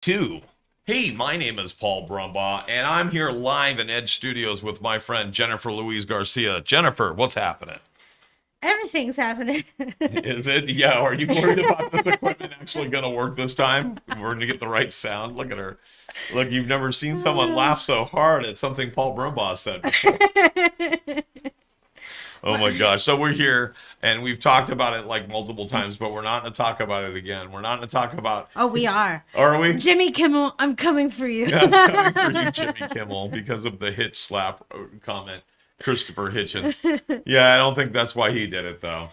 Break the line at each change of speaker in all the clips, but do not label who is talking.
2. Hey, my name is Paul Brumbaugh, and I'm here live in Edge Studios with my friend Jenifer Louise Garcia. Jennifer, what's happening?
Everything's happening.
Is it? Yeah, are you worried about this equipment actually going to work this time? We're going to get the right sound. Look at her. Look, you've never seen someone laugh so hard at something Paul Brumbaugh said before. Oh my gosh. So we're here, and we've talked about it like multiple times, but we're not going to talk about it again. We're not going to talk about...
Oh, we are.
Are we?
Jimmy Kimmel, I'm coming for you.
Yeah, I'm coming for you, Jimmy Kimmel, because of the hitch slap comment. Christopher Hitchens. Yeah, I don't think that's why he did it, though.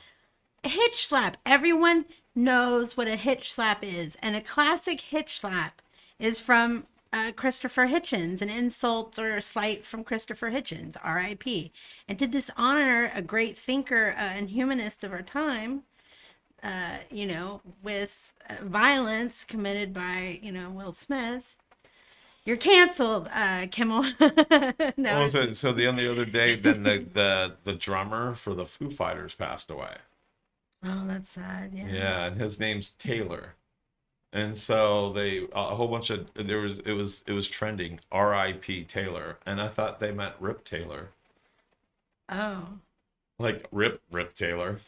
Hitch slap. Everyone knows what a hitch slap is. And a classic hitch slap is from Christopher Hitchens, an insult or a slight from Christopher Hitchens, R.I.P. And to dishonor a great thinker and humanist of our time, with violence committed by, Will Smith. You're canceled, Kimmel. No.
Oh, so the other day, then the drummer for the Foo Fighters passed away.
Oh, that's sad. Yeah.
Yeah, and his name's Taylor. And so a whole bunch of it was trending R.I.P. Taylor, and I thought they meant Rip Taylor.
Oh.
Like Rip Taylor.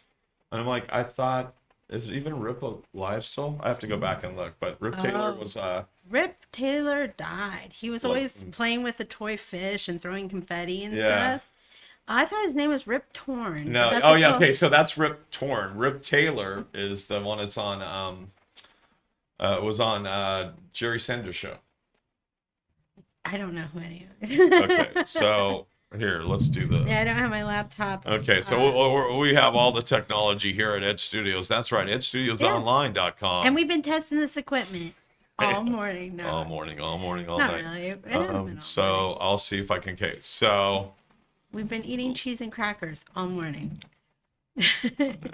And I'm like, I thought, is even Rip alive still? I have to go back and look, but Rip Taylor was
Rip Taylor died. He was always playing with a toy fish and throwing confetti and stuff. I thought his name was Rip Torn.
No, oh yeah, okay, so that's Rip Torn. Rip Taylor is the one that's on was on Jerry Sanders' show.
I don't know who any of it.
Okay, so here, let's do this.
Yeah, I don't have my laptop.
Okay, so we have all the technology here at Edge Studios. That's right, edgestudiosonline.com.
And we've been testing this equipment all morning. No.
All morning, all
Not
night.
really. It hasn't been all
So
morning.
I'll see if I can. Okay, so
We've been eating cheese and crackers all morning.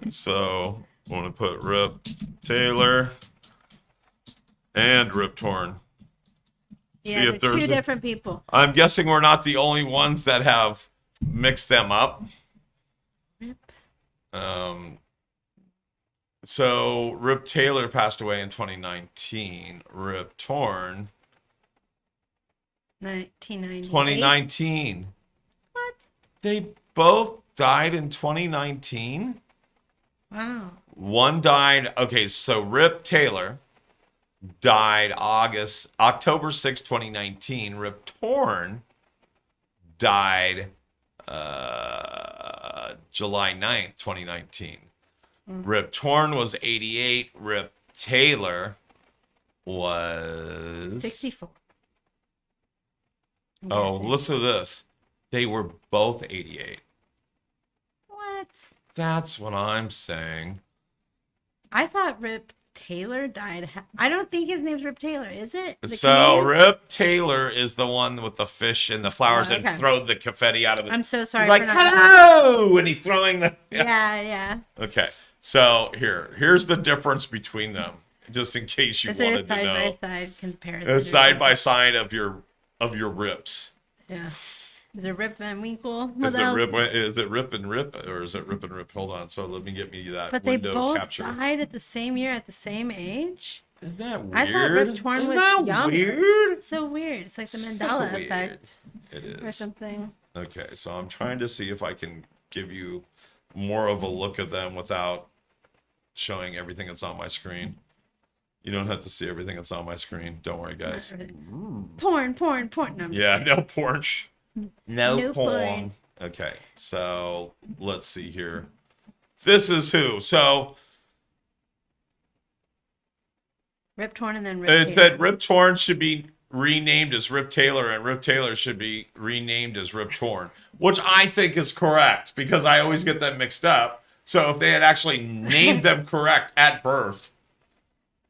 so I want to put Rip Taylor and Rip Torn.
Yeah, they're two different people.
I'm guessing we're not the only ones that have mixed them up.
Rip.
So Rip Taylor passed away in 2019. Rip Torn
1998.
2019.
What?
They both died in 2019.
Wow.
One died. Okay, so Rip Taylor died October 6, 2019. Rip Torn died July 9th, 2019. Rip Torn was 88. Rip Taylor was
64.
Oh, listen to this. They were both 88.
What?
That's what I'm saying.
I thought Rip Taylor died. I don't think his name's Rip Taylor, is it?
So Rip Taylor is the one with the fish and the flowers and throw the confetti out of it.
I'm so sorry.
He's like, hello! And he's throwing the...
Yeah.
Okay. So here's the difference between them, just in case you wanted to know.
Is there a side-by-side comparison?
A side-by-side of your rips.
Yeah. Is it Rip Van Winkle?
Is it Rip and Rip, or is it Rip and Rip? Hold on. So let me get me that
but they
window
both
capture.
died at the same year, at the same age?
Isn't that weird?
I thought Rip Torn was young.
Weird?
It's so weird. It's like the Mandela effect.
It is.
Or something.
Okay, so I'm trying to see if I can give you more of a look at them without showing everything that's on my screen. You don't have to see everything that's on my screen. Don't worry, guys.
Porn. No,
no porn. No porn.
porn.
Okay, so let's see here. This is who. So
Rip Torn and then Rip
it
Taylor.
said Rip Torn should be renamed as Rip Taylor, and Rip Taylor should be renamed as Rip Torn, which I think is correct because I always get them mixed up. So if they had actually named them correct at birth,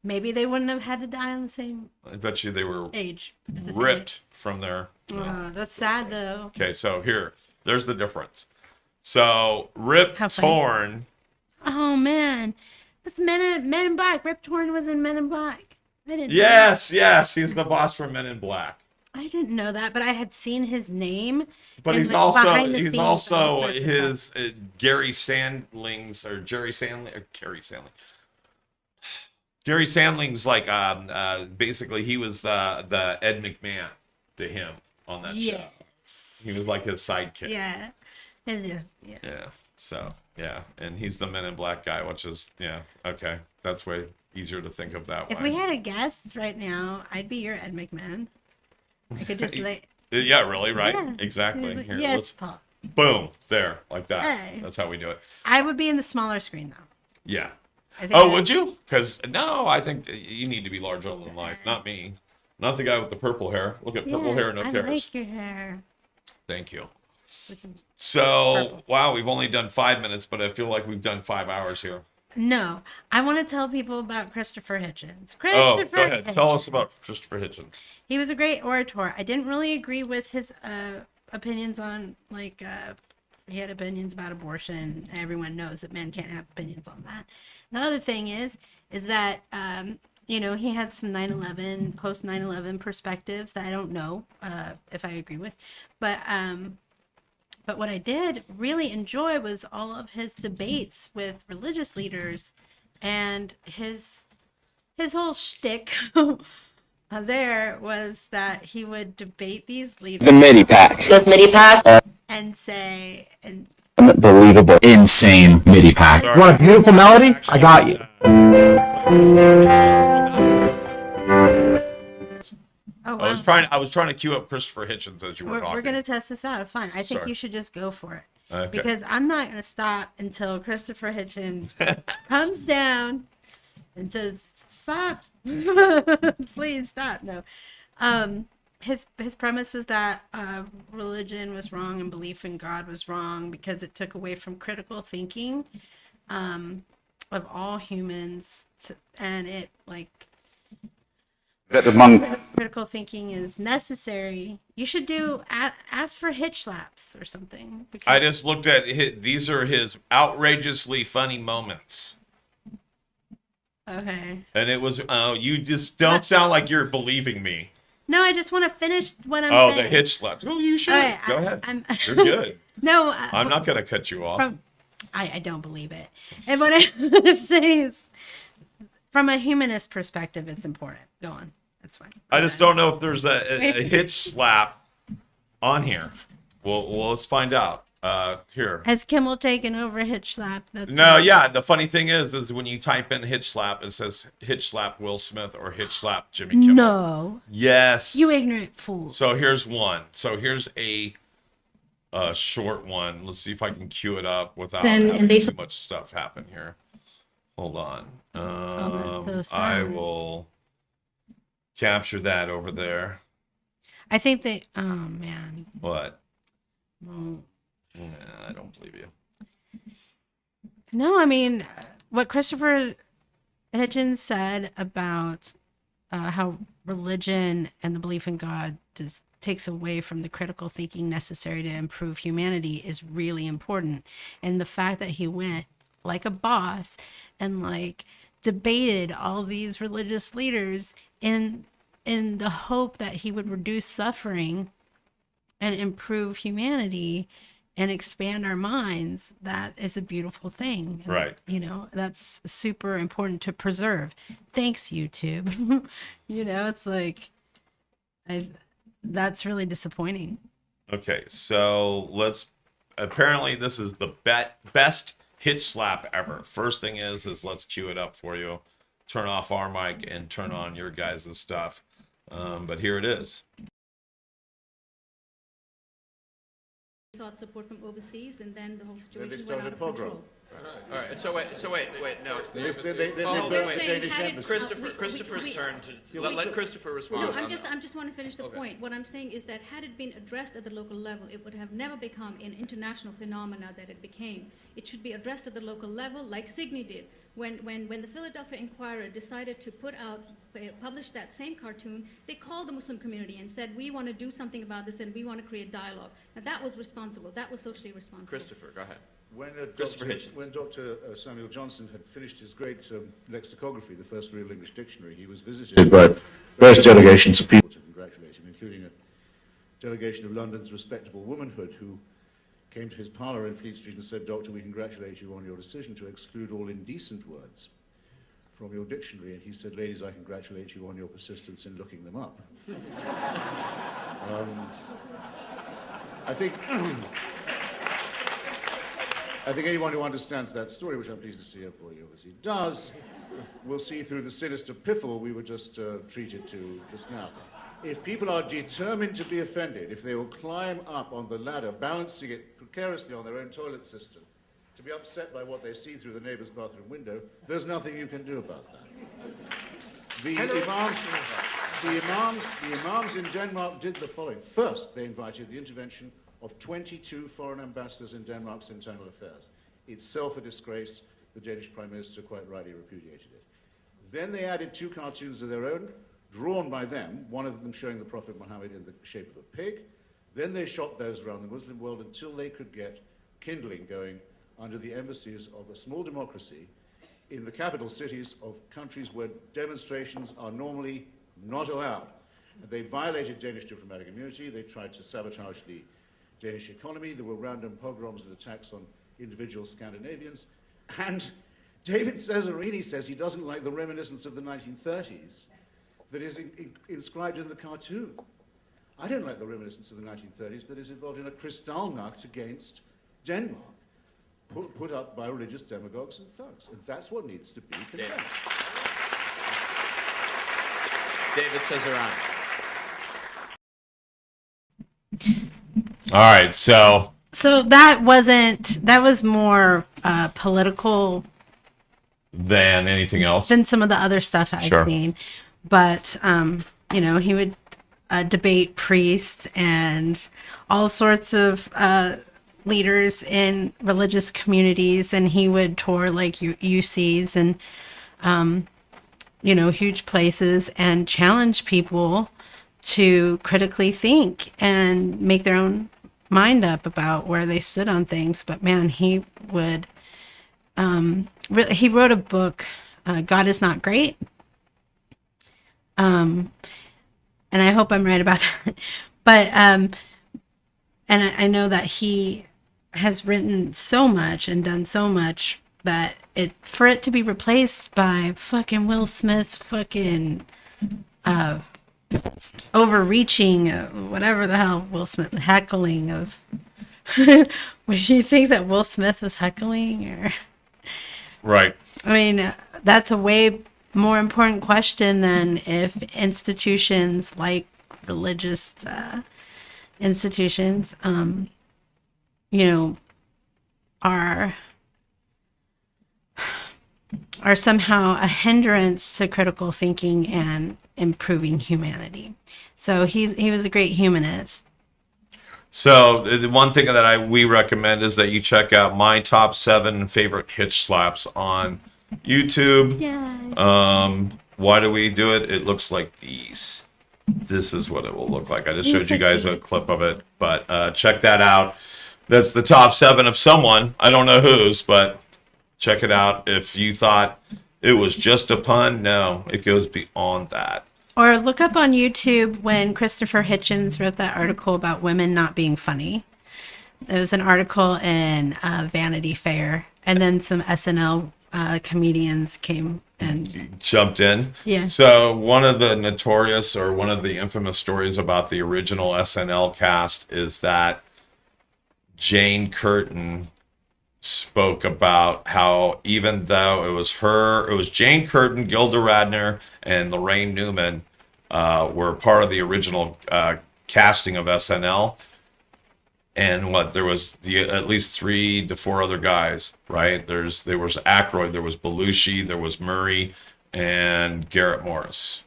maybe they wouldn't have had to die on the same
I bet you they were
age.
ripped from their...
That's sad, though.
Okay, so there's the difference. So Rip Torn...
Oh, man. That's Men in Black. Rip Torn was in Men in Black. I didn't know.
Yes, he's the boss from Men in Black.
I didn't know that, but I had seen his name.
But he's also his Gary Sandling's or Jerry Sandling or Gary Sandling. Jerry Sandling's like basically he was the Ed McMahon to him on that show.
Yes.
He was like his sidekick.
Yeah. It's just, yeah.
Yeah. So yeah, and he's the Men in Black guy, which is okay. That's way easier to think of that
If
way.
we had a guest right now, I'd be your Ed McMahon. I could just like.
Yeah, really, right?
Yeah.
Exactly. Here,
Yes, Paul.
boom, there, like that.
Hey.
That's how we do it.
I would be in the smaller screen though.
Yeah.
I think
Oh,
that-
would you? Because no, I think you need to be larger than life. Not me. Not the guy with the purple hair. Look at purple
Yeah,
hair, no
I
cares.
like your hair.
Thank you.
Looking
So,
purple.
wow, we've only done 5 minutes, but I feel like we've done 5 hours here.
No, I want to tell people about Christopher Hitchens.
Oh,
Christopher
go ahead. Tell us
Hitchens.
about Christopher Hitchens.
He was a great orator. I didn't really agree with his opinions on he had opinions about abortion. Everyone knows that men can't have opinions on that. The other thing is that he had some 9/11 post 9/11 perspectives that I don't know if I agree with, but what I did really enjoy was all of his debates with religious leaders, and his whole shtick there was that he would debate these leaders
The MIDI pack.
Does MIDI pack?
and say, and
Unbelievable. Insane MIDI pack.
Sorry.
Want a beautiful melody? I got you.
oh
I
wow,
was trying to cue up Christopher Hitchens as you were talking.
we're gonna test this out. Fine, I think
Sorry.
you should just go for it.
Okay.
Because I'm not going to stop until Christopher Hitchens comes down and says, stop. Please stop. No. His premise was that religion was wrong and belief in God was wrong because it took away from critical thinking of all humans. And it, like,
That among
critical thinking is necessary. You should ask for hitch slaps or something. Because
I just looked at these are his outrageously funny moments.
okay.
And it was, you just don't sound like you're believing me.
No, I just want to finish what I'm
Oh,
saying.
the hitch slaps. Oh, you should.
All right,
Go ahead.
I'm-
You're good.
No,
I'm not going to cut you off.
I don't believe it. And what I'm saying is, from a humanist perspective, it's important. Go on. That's fine.
I just don't know if there's a hitch slap on here. Well, let's find out. Here.
Has Kimmel taken over hitch slap? That's
No, yeah. The funny thing is when you type in hitch slap, it says hitch slap Will Smith or hitch slap Jimmy Kimmel.
No.
Yes.
You ignorant fool.
So here's one. So here's a short one. Let's see if I can cue it up without having too much stuff happen here. Hold on.
that's so
I
sad.
will capture that over there.
I think they. Oh man.
What?
Well,
Nah, I don't believe you.
no, I mean, what Christopher Hitchens said about how religion and the belief in God just takes away from the critical thinking necessary to improve humanity is really important. And the fact that he went like a boss and like debated all these religious leaders in the hope that he would reduce suffering and improve humanity and expand our minds, that is a beautiful thing. And,
Right.
That's super important to preserve. Thanks, YouTube. It's like, that's really disappointing.
Okay, so apparently this is the best hitch slap ever. First thing is let's cue it up for you. Turn off our mic and turn on your guys' stuff. But here it is.
Sought support from overseas, and then the whole situation went
started
out
a
of
pogrom.
control.
All right. So wait. No.
They
Well,
burned
we're
the
saying
Danish
had it-
embassy.
Christopher's turn to let Christopher respond.
No, I'm just want to finish the point. What I'm saying is that had it been addressed at the local level, it would have never become an international phenomena that it became. It should be addressed at the local level, like Signy did. When the Philadelphia Inquirer decided to publish that same cartoon, they called the Muslim community and said, we want to do something about this and we want to create dialogue. Now that was responsible. That was socially responsible.
Christopher, go ahead.
Christopher
Hitchens.
When Dr. Samuel Johnson had finished his great lexicography, the first real English dictionary, he was visited by various delegations of people to congratulate him, including a delegation of London's respectable womanhood who came to his parlour in Fleet Street and said, Doctor, we congratulate you on your decision to exclude all indecent words from your dictionary, and he said, ladies, I congratulate you on your persistence in looking them up. I think anyone who understands that story, which I'm pleased to see everybody obviously does, will see through the sinister piffle we were just treated to just now. If people are determined to be offended, if they will climb up on the ladder, balancing it precariously on their own toilet system, to be upset by what they see through the neighbor's bathroom window, there's nothing you can do about that. The imams in Denmark did the following. First, they invited the intervention of 22 foreign ambassadors in Denmark's internal affairs. Itself a disgrace. The Danish Prime Minister quite rightly repudiated it. Then they added 2 cartoons of their own, drawn by them, one of them showing the Prophet Muhammad in the shape of a pig. Then they shot those around the Muslim world until they could get kindling going under the embassies of a small democracy in the capital cities of countries where demonstrations are normally not allowed. And they violated Danish diplomatic immunity. They tried to sabotage the Danish economy. There were random pogroms and attacks on individual Scandinavians. And David Cesarini says he doesn't like the reminiscence of the 1930s that is inscribed in the cartoon. I don't like the reminiscence of the 1930s that is involved in a Kristallnacht against Denmark, put up by religious demagogues and thugs. And that's what needs to be condemned.
David Cesarani.
All right, so
that was more political
than anything else.
than some of the other stuff I've
Sure.
seen. But, he would debate priests and all sorts of leaders in religious communities, and he would tour like UCs and, huge places and challenge people to critically think and make their own mind up about where they stood on things. But man, he would, he wrote a book, God is Not Great. And I hope I'm right about that. But, and I know that he has written so much and done so much that for it to be replaced by fucking Will Smith's fucking, overreaching, whatever the hell Will Smith, heckling of, would you think that Will Smith was heckling or?
Right.
I mean, that's a way more important question than if institutions like religious institutions, are somehow a hindrance to critical thinking and improving humanity. So he was a great humanist.
So the one thing that we recommend is that you check out my top 7 favorite hitch slaps on YouTube.
Yeah.
Why do we do it? It looks like these. This is what it will look like. I just showed you guys a clip of it, but check that out. That's the top 7 of someone. I don't know whose, but check it out. If you thought it was just a pun, no, it goes beyond that.
Or look up on YouTube when Christopher Hitchens wrote that article about women not being funny. There was an article in Vanity Fair, and then some SNL comedians came and
jumped in.
Yeah.
So one of the infamous stories about the original SNL cast is that Jane Curtin spoke about how even though it was Jane Curtin, Gilda Radner, and Lorraine Newman were part of the original casting of SNL. And there was at least 3 to 4 other guys, right? There was Aykroyd, there was Belushi, there was Murray, and Garrett Morris.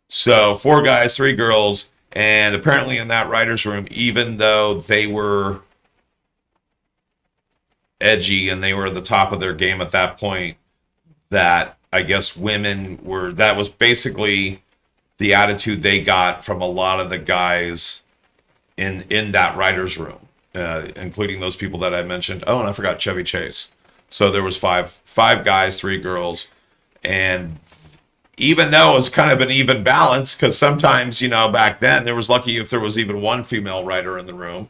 So 4 guys, 3 girls, and apparently in that writer's room, even though they were edgy and they were at the top of their game at that point, that I guess that was basically the attitude they got from a lot of the guys in that writer's room, including those people that I mentioned. Oh, and I forgot Chevy Chase. So there was five guys, 3 girls, and even though it was kind of an even balance, because sometimes, back then there was lucky if there was even one female writer in the room.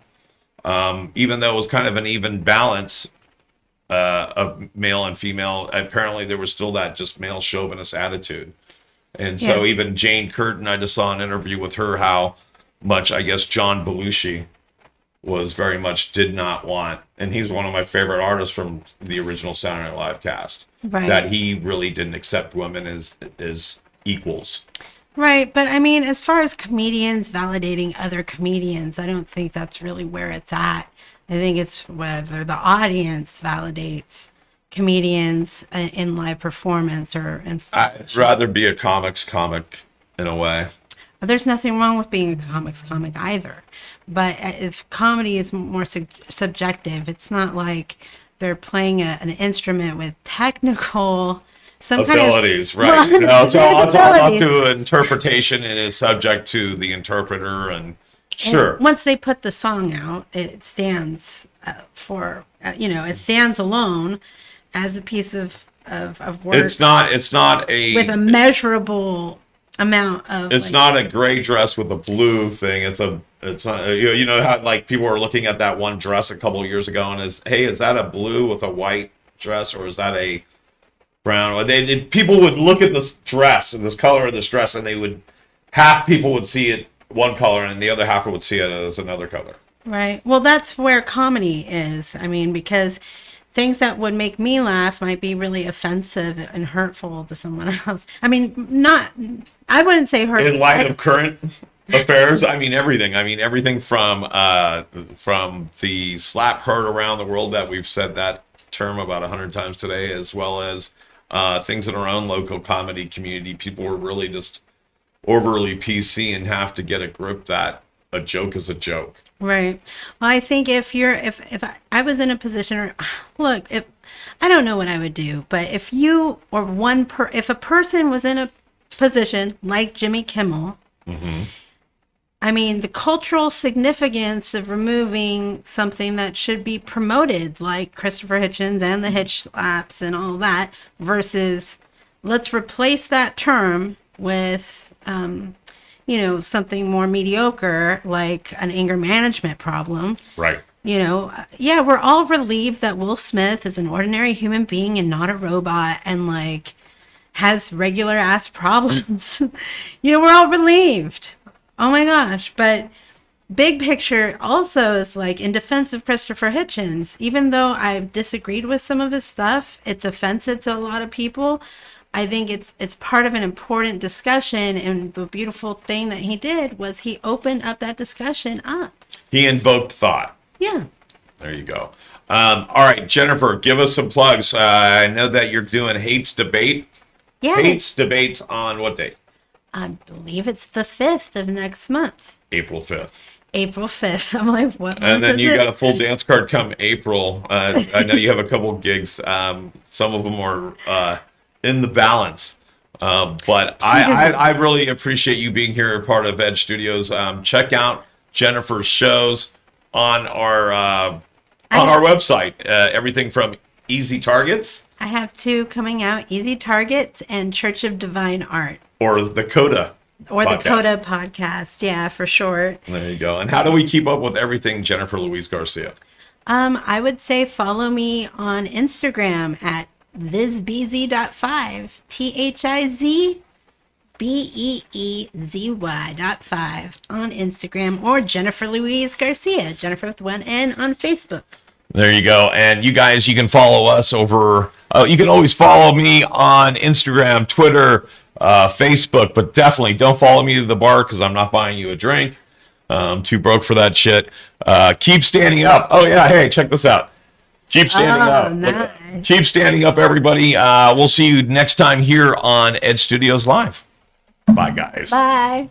Even though it was kind of an even balance, of male and female. Apparently, there was still that just male chauvinist attitude. And so even Jane Curtin, I just saw an interview with her, how much, I guess, John Belushi was very much did not want, and he's one of my favorite artists from the original Saturday Night Live cast, that he really didn't accept women as equals.
Right, but I mean, as far as comedians validating other comedians, I don't think that's really where it's at. I think it's whether the audience validates comedians in live performance or in.
I'd rather be a comic in a way.
There's nothing wrong with being a comic either, but if comedy is more subjective, it's not like they're playing an instrument with technical. Some
abilities,
kind
of, right?
Well,
No, it's all up to interpretation and is subject to the interpreter. And sure,
and once they put the song out, it stands for it stands alone as a piece of work.
It's not a
with a measurable amount of.
It's not a gray dress with a blue thing. It's not. You know how like people were looking at that one dress a couple of years ago and is that a blue with a white dress or is that a brown? People would look at this dress and this color of this dress, and half people would see it one color, and the other half would see it as another color.
Right. Well, that's where comedy is. I mean, because things that would make me laugh might be really offensive and hurtful to someone else. I mean, I wouldn't say hurtful.
In light of current affairs, I mean everything. I mean everything from the slap heard around the world that we've said that term about 100 times today, as well as things in our own local comedy community. People were really just overly PC and have to get a grip that a joke is a joke.
Right. Well, I think if I was in a position, if I don't know what I would do, but if you or if a person was in a position like Jimmy Kimmel, I mean, the cultural significance of removing something that should be promoted, like Christopher Hitchens and the hitch slaps and all that, versus let's replace that term with, something more mediocre, like an anger management problem.
Right.
We're all relieved that Will Smith is an ordinary human being and not a robot and, like, has regular ass problems. We're all relieved. Oh my gosh. But big picture also is like in defense of Christopher Hitchens, even though I've disagreed with some of his stuff, it's offensive to a lot of people. I think it's part of an important discussion, and the beautiful thing that he did was he opened up that discussion up.
He invoked thought.
Yeah.
There you go. All right, Jennifer, give us some plugs. I know that you're doing Hates Debate.
Yeah.
Hates Debates on what date?
I believe it's the 5th of next month.
April 5th.
April 5th. I'm like, what?
And then you got a full dance card come April. I know you have a couple gigs. Some of them are in the balance. But I really appreciate you being here, part of Edge Studios. Check out Jennifer's shows on our website. Everything from Easy Targets.
I have 2 coming out, Easy Targets and Church of Divine Art.
Or the Coda.
Or
podcast.
the Coda podcast, yeah, for short.
There you go. And how do we keep up with everything Jenifer Louise Garcia? I
would say follow me on Instagram at thizbeezy.5, THIZBEEZY.5 on Instagram, or Jenifer Louise Garcia, Jennifer with 1 N on Facebook.
There you go. And you guys, you can follow us over, you can always follow me on Instagram, Twitter, Facebook, but definitely don't follow me to the bar because I'm not buying you a drink. I'm too broke for that shit. Keep standing up. Oh, yeah. Hey, check this out. Keep standing up.
Nice.
Keep standing up, everybody. We'll see you next time here on Edge Studios Live. Bye, guys.
Bye.